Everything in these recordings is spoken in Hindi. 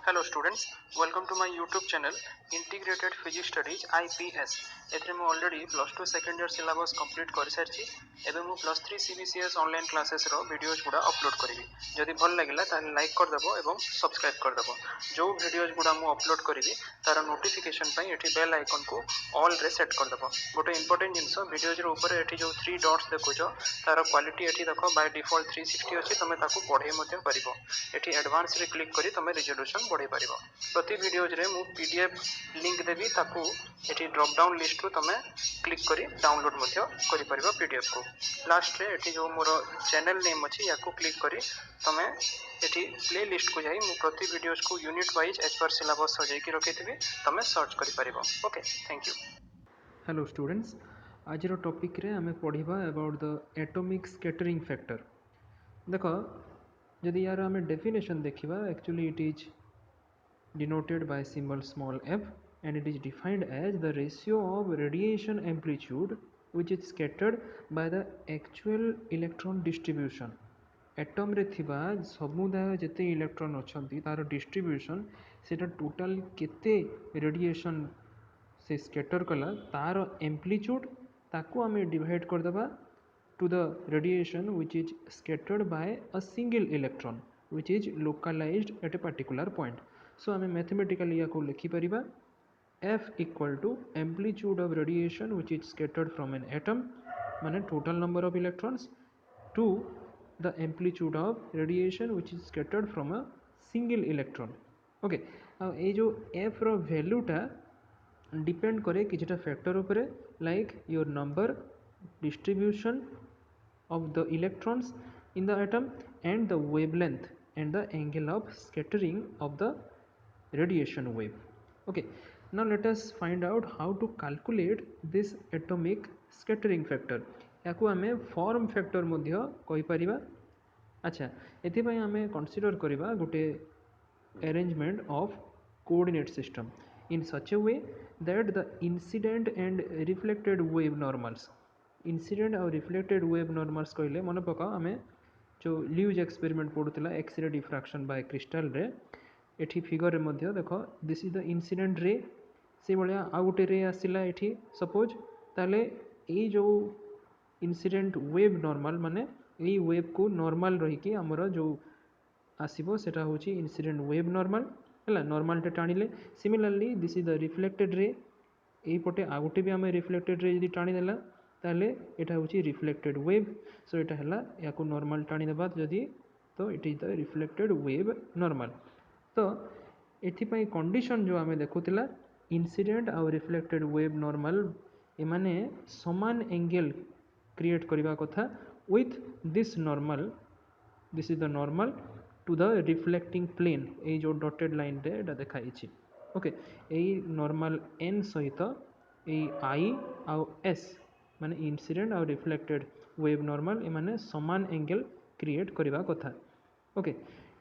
Hello students, welcome to my YouTube channel Integrated Physics Studies IPS. एथरे मु already plus 2 second year syllabus complete कर सारछि एबे मु प्लस 3 CBCS ऑनलाइन क्लासेस रो वीडियोस गुडा अपलोड करिवि जदि भल लागिला ताले लाइक कर देबो एवं सब्सक्राइब कर देबो जो वीडियोस गुडा मु अपलोड करिवि तार नोटिफिकेशन पई एठी बेल आइकन को ऑल रे सेट कर देबो गोटे इंपोर्टेंट जिंस वीडियोस रो ऊपर एठी जो 3 डॉट्स देखुछो तार क्वालिटी एठी देखो बाय डिफॉल्ट 360 अछि तमे ताकू पढे मध्ये परिबो एठी एडवांस रे क्लिक करी तमे रिजोल्यूशन बढ़े परिबो प्रति वीडियोज रे मु पीडीएफ लिंक देबी ताकू एठी ड्रॉप डाउन लिस्ट रो तमे क्लिक करी डाउनलोड मध्ये करि परिबो पीडीएफ को लास्ट रे एठी जो मोर चैनल नेम अछि याकू क्लिक करी तमे एठी प्ले लिस्ट को जाई मु प्रति वीडियोज को unit wise as per syllabus सजाई की रखिथिबी तमे सर्च करि परिबो okay thank you. Hello students, आज टॉपिक रे आमे पढ़िबा about the atomic scattering factor. देखो यदि यार आमे डेफिनेशन देखिबा actually it is denoted by symbol small f and it is defined as the ratio of radiation amplitude which is scattered by the actual electron distribution. Atom रे थिबा समुदाय जेते इलेक्ट्रॉन अछंती तार डिस्ट्रीब्यूशन सेटा टोटल केते रेडिएशन से स्कैटर कला तार एम्प्लीट्यूड ताकू आमे डिवाइड कर देबा to the radiation which is scattered by a single electron which is localized at a particular point. So आमे mathematically याको लिखि परिबा F equal to amplitude of radiation which is scattered from an atom माने total number of electrons to the amplitude of radiation which is scattered from a single electron. Okay, अब ये जो F रो वैल्यू टा डिपेंड करे किछटा फैक्टर उपरे like your number distribution of the electrons in the atom and the wavelength and the angle of scattering of the radiation wave. Okay, now let us find out how to calculate this atomic scattering factor. याकू आमे फॉर्म फैक्टर मध्य कहि परिबा। अच्छा, एथि पय आमे कंसीडर करिबा गुटे arrangement of coordinate system in such a way that the incident and reflected wave normals incident और रिफ्लेक्टेड वेव नॉर्मल्स कहले मन पकाओ आमे जो ल्यूज एक्सपेरिमेंट पड़ूला एक्सरे डिफ्रैक्शन बाय क्रिस्टल रे एठी फिगर रे मध्य देखो this is the incident ray से भलिया आ गुटे रे आसिला एठी सपोज ताले ए जो इंसिडेंट वेव नॉर्मल माने ए वेव को नॉर्मल रही कि हमरो जो आसीबो सेटा होची इंसिडेंट वेव नॉर्मल हला नॉर्मल टे टाणीले similarly this is the reflected ray ए पटे आ गुटे भी आमे रिफ्लेक्टेड रे यदि टाणी देला ताले एटा होची रिफ्लेक्टेड वेव सो एटा हला याकू नॉर्मल टाणी देबा जदी तो it is the reflected wave normal. तो एथि पई कंडीशन जो आमे देखुतिला इंसिडेंट और रिफ्लेक्टेड वेव नॉर्मल एमाने समान एंगल क्रिएट करबा कथा with this normal this is the normal to the reflecting plane ए जो डॉटेड लाइन रे एटा देखाई छी। ओके, ए नॉर्मल n सहित ए i आ s माने इंसिडेंट और रिफ्लेक्टेड वेव नॉर्मल ए माने समान एंगल क्रिएट करबा कथा। ओके,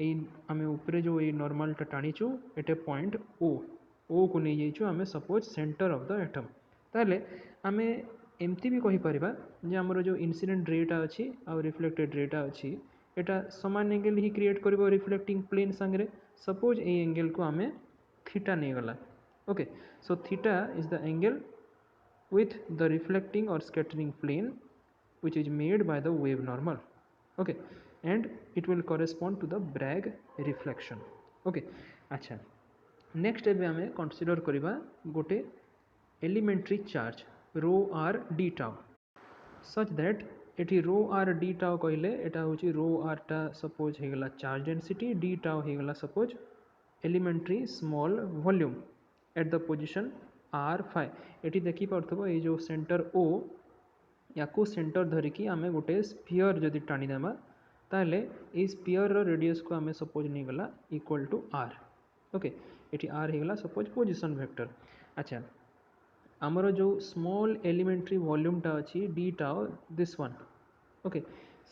ए आमे ऊपर जो ए नॉर्मल टा टाणीचु एटे पॉइंट ओ को नहीं जाइछु आमे suppose centre of the atom ताले आमे एमती भी कहि परिबा जे हमरो जो इंसिडेंट रेटा अछि और रिफ्लेक्टेड रेटा अछि एटा समान एंगल ही क्रिएट करबो रिफ्लेक्टिंग प्लेन संगरे सपोज ए एंगल को आमे थीटा नहीं गला। Okay, so theta is the angle with the reflecting or scattering plane which is made by the wave normal. Okay, and it will correspond to the Bragg reflection. Okay, अच्छा next एबे हमें consider करिबा गोटे elementary charge rho r d tau such that एटी रो आर डी टाउ कहले एटा होची रो आर टा सपोज हे गला चार्ज डेंसिटी डी टाउ हे गला suppose elementary small volume at the position r5 एटी देखि पड़थबो ए जो सेंटर o याकू सेंटर धरिकी आमे गोटे स्फीयर जदि टाणी देबा ताले ए स्फीयर रो रेडियस को आमे सपोज नहीं गला इक्वल टू r। ओके, एटी r हे गला सपोज पोजीशन वेक्टर। अच्छा, आमरो जो स्मॉल एलिमेंट्री वॉल्यूम टा अछि d tau this one okay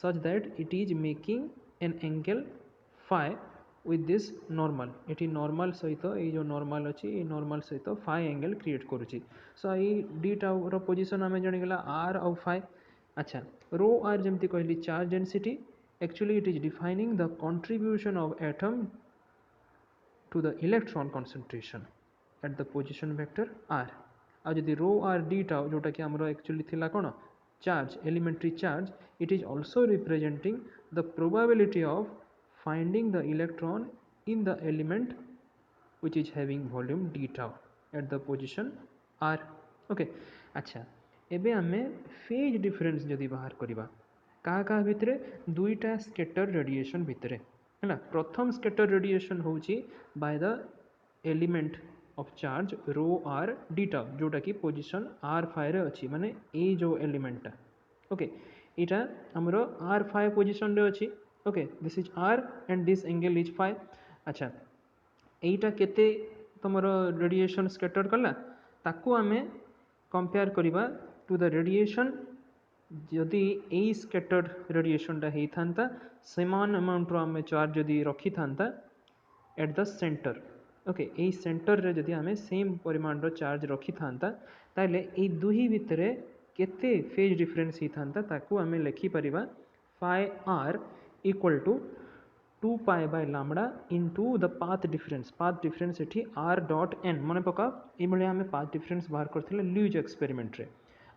such that it is making an angle phi with this normal eighty normal सहित ए जो नॉर्मल अछि ए नॉर्मल सहित phi एंगल क्रिएट करूची। सो ए d टाउ रो पोजीशन आमे जणी गेला r और phi। अच्छा, रो r जेमति कहली charge density actually it is defining the contribution of atom to the electron concentration at the position vector r. ଆଉ ଯଦି rho r d tau जोटा कि हमरो एक्चुअली थिला कोन charge, elementary charge, it is also representing the probability of finding the electron in the element which is having volume d tau at the position r. okay अच्छा एबे आमे फेज डिफरेंस जदि बाहर करिबा कहा कहा भितरे दुईटा स्कैटर रेडिएशन भितरे है प्रथम स्कैटर रेडिएशन होची by the element of charge rho r d tau जोटा कि पोजीशन आर फाइव रे अच्छी माने ए जो एलिमेंटा ओके इटा हमरो आर फाइव पोजीशन रे अच्छी okay this is r and this angle is five अच्छा एटा केते तमरो रेडिएशन स्कैटर कला ताकू आमे कंपेयर करिबा टू द रेडिएशन जदि ए स्कैटर्ड रेडिएशन टा होता समान अमाउंट आम चार्ज जदि रखी था at the centre okay A centre रे जदि आम सेम परिमाण चार्ज रखी था ताले ए दुही भितर केते फेज डिफरेंस होता ताकू आम लिखिपर phi are equal to 2 pi by lambda into the path difference एठी आर डॉट एन मन पका ये आम पाथ डिफरेंस बाहर करथिले ल्यूज एक्सपेरिमेंट रे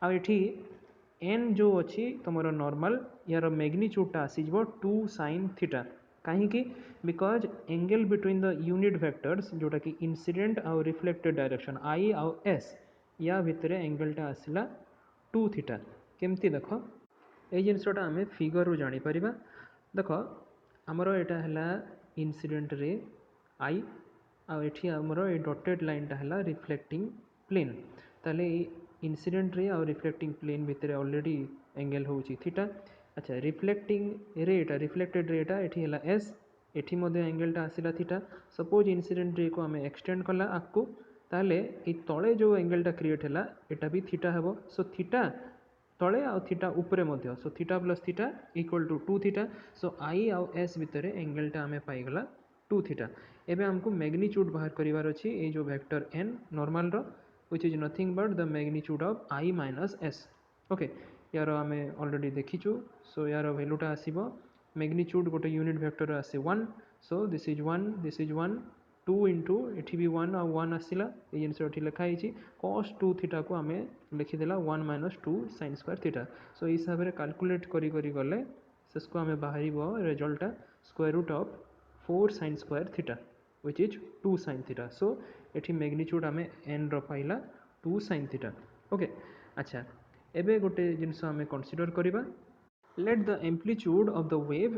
आ एठी एन जो अच्छी तुम नॉर्मल यार मैग्नीट्यूडटा आसीजो 2 sin थीटा कहीं because angle between the unit vectors जोटा कि इंसिडेंट आउ रिफ्लेक्टेड डायरेक्शन आई आउ एस या भितर एंगलटा आसला 2 थीटा केमती देख ये जिनसटा आम फिगर रू जापर देख आमर यहाँ है इंसिडेंट रे आई आठी आमर ये डॉटेड लाइनटा है रिफ्लेक्टिंग प्लेन ताले इंसिडेंट रे आउ रिफ्लेक्टिंग प्लेन भितर ऑलरेडी एंगल होची थीटा अच्छा रिफ्लेक्टिंग रिफ्लेक्टेड रेटा एठी है एस एठी मध्य एंगलटा आसला थीटा सपोज इंसिडेंट रे को आम एक्सटेंड कला आकू ताले ये तले जो एंगलटा क्रिएट है एटा भी थीटा हेबो सो थीटा तले आ थीटा उपरे मध्य so theta plus theta equal to 2 theta so I आउ एस भितर एंगलटा आम पाईगला 2 थीटा एबे हमको मैग्नीट्यूड बाहर करिवार अछि ए जो वेक्टर एन नॉर्मल रो which is nothing but the magnitude of I minus s okay यार आम ऑलरेडी देखीचु सो यार वैल्यूटा आसीबो मैग्नीट्यूड गोटे यूनिट वेक्टर आसे 1 सो दिस इज 1 2 इंटू एठी भी 1 आ 1 आसिला ए जिनस एठी लिखा हिची cos 2 थीटा को आम लिखिदेला 1 minus 2 sin square थीटा सो इस हिसाब से कैलकुलेट करी गले सेसको आम बाहरिबो रिजल्टटा square root of 4 sin square theta which is 2 sin theta so एठी मैग्नीट्यूड आम n रो पाइला 2 sin theta ओके अच्छा एबे गोटे जिनस आम कंसीडर करिबा let the amplitude of the wave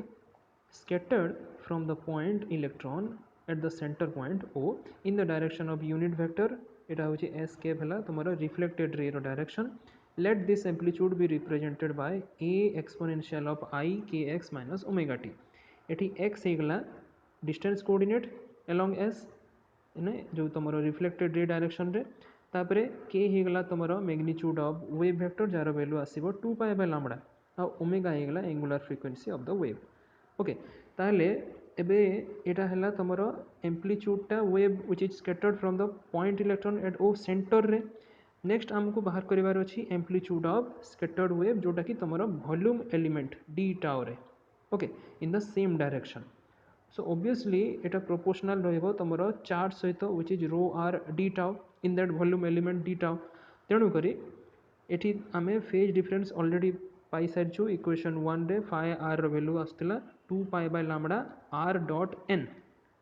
scattered from the point electron at the center point O in the direction of unit vector एटा होची s कैप हला तुम्हारा reflected ray रो direction let this amplitude be represented by a exponential of I kx minus omega t एठी x हेगला डिस्टेंस कोऑर्डिनेट along s ने जो तुम रिफ्लेक्टेड रे डायरेक्शन रे तापरे के हेगला तुम मैग्नीट्यूड ऑफ वेव वेक्टर जार वैल्यू आसीबो 2 पाई बाय लैम्बडा आ ओमेगा हेगला angular frequency of the wave okay ताहले एबे एटा हला तुमर एम्प्लीट्यूडटा wave which is scattered from the point electron at O center रे नेक्स्ट आमको बाहर करिवार अछि एम्प्लीट्यूड ऑफ स्कैटर्ड वेव जोटा कि तुमर वॉल्यूम एलिमेंट डी टाउ रे okay in the same direction so obviously एटा प्रोपोर्शनल रहिबो तमरो चार्ज सहित which is rho r d tau in that volume element d tau तेणु करी एठी आमे फेज डिफरेंस ऑलरेडी पाई सारिछु इक्वेशन 1 रे फाइ आर रो वैल्यू आस्तला 2 pi by lambda r dot n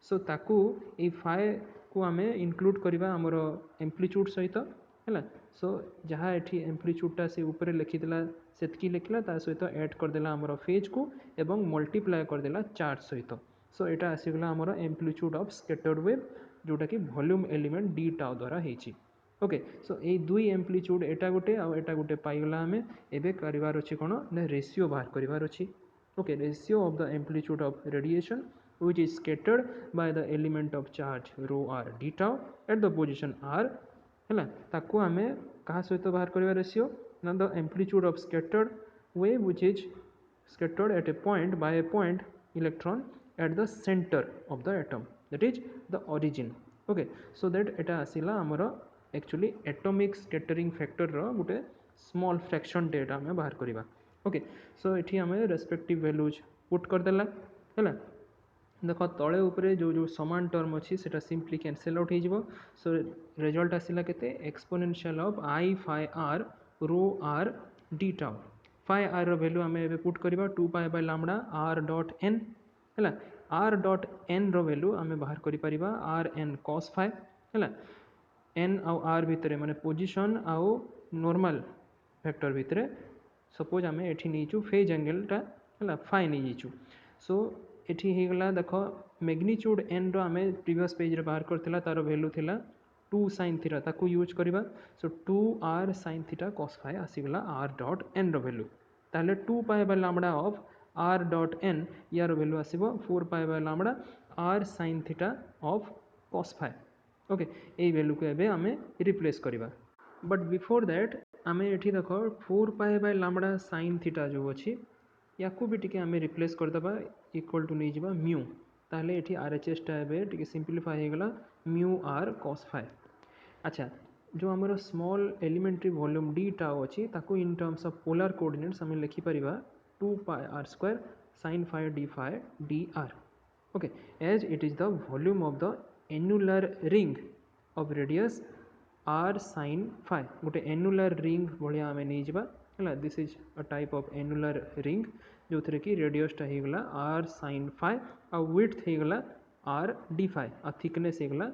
so ताकू ए फाइ को आमे इंक्लूड करबा हमरो एम्प्लीट्यूड सहित हैला सो जहाँ एठी एम्प्लीट्यूडटा से ऊपर लिखिदेला सेतकी लिखला ता सहित ऐड कर देला हमरो फेज को एवं मल्टीप्लाई कर देला चार्ज सहित सो एटा आसीगला हमर एम्प्लीट्यूड ऑफ स्कैटर्ड वेव जोटा कि वॉल्यूम एलिमेंट डी टाउ द्वारा हेची ओके सो ए दुई एम्प्लीट्यूड एटा गोटे पाइगला आमे एबे करिवार अछि कोन ना रेशियो बाहर करिवार अछि okay ratio of the amplitude of radiation which is scattered by the element of charge rho r d tau at the position r हैला ताकू आमे कहा सहित बाहर करिवार रेशियो ना the amplitude of scattered wave which is scattered at a point by a point electron at the center of the atom that is the origin okay so that eta asila amara actually atomic scattering factor ro gote small fraction data ame bahar kariba okay so ethi ame respective values put कर देला हैला देख तले उपरे जो जो समान टर्म अच्छी से सिंपली कैंसल आउट हो सो रिजल्ट आसला के exponential of i phi r rho r d tau phi r value आम ए पुट करवा 2 pi by lambda r dot n है आर डॉट एन वैल्यू आम बाहर कर आर एन कॉस फाइ है एन आउ आर भितर माने पोजिशन आउ नॉर्मल वेक्टर भितर सपोज आम ये नहीं फेज एंगलटा है फाइ नहीं जाइचु सो ये होगला देख मैग्नीट्यूड एन आम प्रीवियस पेज रे बाहर करथिला तार वैल्यू थिला 2 sin थीटा ताकू यूज करवा so 2 r sin theta cos phi आसीगला r डॉट n वैल्यू ताहले 2 pi by lambda of r dot n यार वैल्यू आसीबो 4 pi by lambda r sin theta of cos phi okay ये वैल्यू को एबे आमे रिप्लेस करवा बट बिफोर दैट आमे एठी देखो 4 pi by lambda sin theta जो अछि याकू भी टिके आमे रिप्लेस करदबा इक्वल टू नहीं जावा म्यू ताहले एठी RHS टा एबे टिके सिंपलीफाई हो गला म्यू r cos फाइ अच्छा जो आमर small elementary volume d tau अच्छी ताकू in terms of polar coordinates आम लिखिपर 2 pi r square sin phi d r okay as it is the volume of the annular ring of radius r sin phi गोटे एन्युलर रिंग भाया आम नहीं जावा है this is a type of annular ring जो थे कि रेडियसटा होगला आर sin फाइ आ विड्थ होगला आर डी फाइ आ थिकनेस होगला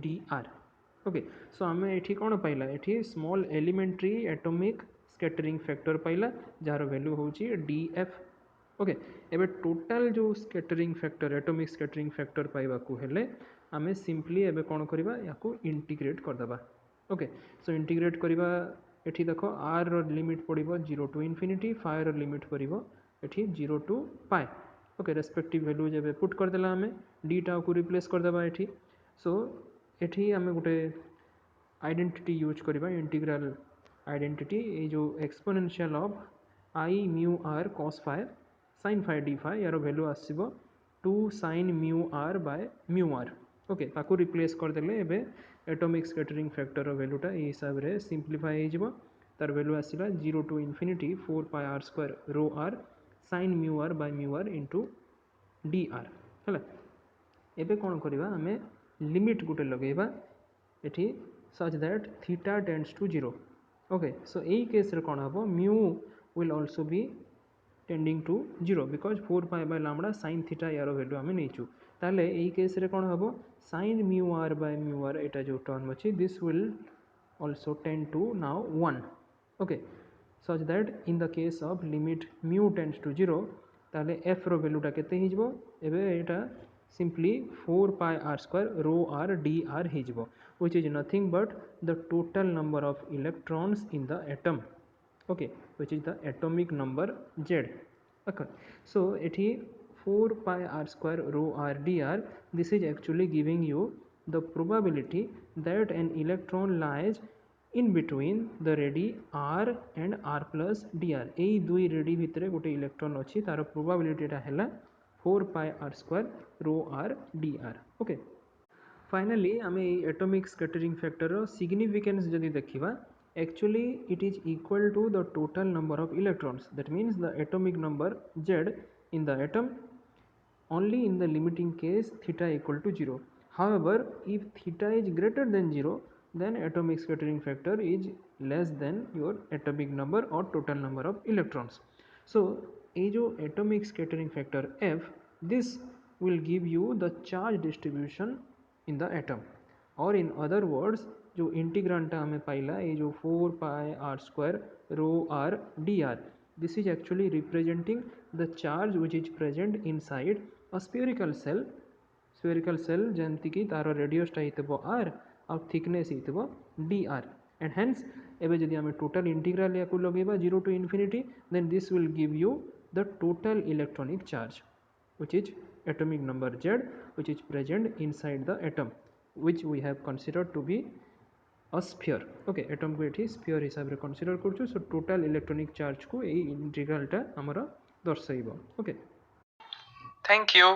डी आर ओके सो आम ये कौन पाइला ये small elementary atomic scattering factor पाइला जार वैल्यू हूँ डी एफ ओके एबे टोटल जो scattering factor atomic scattering factor पाइबाकू हेले आमे सिंपली एबे कौन करबा याकू इंटीग्रेट करदबा ओके सो इंटीग्रेट करबा एठी देखो आर रो लिमिट पड़िबो 0 to infinity phi rho limit पड़िबो एठी 0 to pi okay respective value जब पुट करदेला आमे डी टाउ को रिप्लेस करदबा एठी सो एठी आमे गोटे आइडेंटिटी यूज करबा इंटीग्रल आइडेंटिटी ये जो exponential of i mu r cos phi sin phi d phi यार वैल्यू आसीबो 2 sin mu r by mu r okay ताकू रिप्लेस करदेले एबे एटॉमिक स्कैटरिंग फैक्टर वैल्यूटा ये हिसाब रे सिंपलीफाई हो तार वैल्यू आसीला 0 to infinity 4 pi r square rho r sin mu r by mu r into d r है एबे कौन करवा आम लिमिट गोटे लगेगा ये such that theta tends to 0 okay so यही केस रे कौन हम mu will also be tending to 0 because 4 pi by lambda sin theta यार वैल्यू आम नहीं ताले यही केस रे कौन हम sin mu r by mu r एटा जो टर्म अच्छी this will also tend to now 1 okay such that in the case of limit mu tends to 0 ताले एफ रो वैल्यूटा केते हिजबो एबे एटा simply 4 pi r square rho r dr हिजबो which is nothing but the total number of electrons in the atom okay which is the atomic number z okay so एठी 4 pi r square rho r dr this is actually giving you the probability that an electron lies in between the ready r and r plus dr एई दुई रेडी भितरे गोटे इलेक्ट्रॉन अच्छी तार प्रोबाबिलिटीटा हैला 4 pi r square rho r dr okay finally आम एटॉमिक स्कैटरिंग फैक्टर सिग्निफिकेंस जदि देखिबा actually it is equal to the total number of electrons that means the atomic number z in the atom only in the limiting case theta equal to 0 however if theta is greater than 0 then atomic scattering factor is less than your atomic number or total number of electrons so ये जो atomic scattering factor f this will give you the charge distribution in the atom और in other words जो इंटीग्रांटा हमें पाइला ये जो 4 पाई r square rho r dr this is actually representing the charge which is present inside a spherical cell जंती कि तार रेडियसटा हितबो r और थिकनेस हितबो dr and hence एबे जदि हमें total integral याकू लगेबा 0 to infinity then this will give you the total electronic charge which is atomic number z which is present inside the atom which we have considered to be a sphere okay atom को एठी sphere हिसाब रे consider करछु so total electronic charge को एई इंटीग्रल टा हमर दर्शाइबो okay थैंक यू।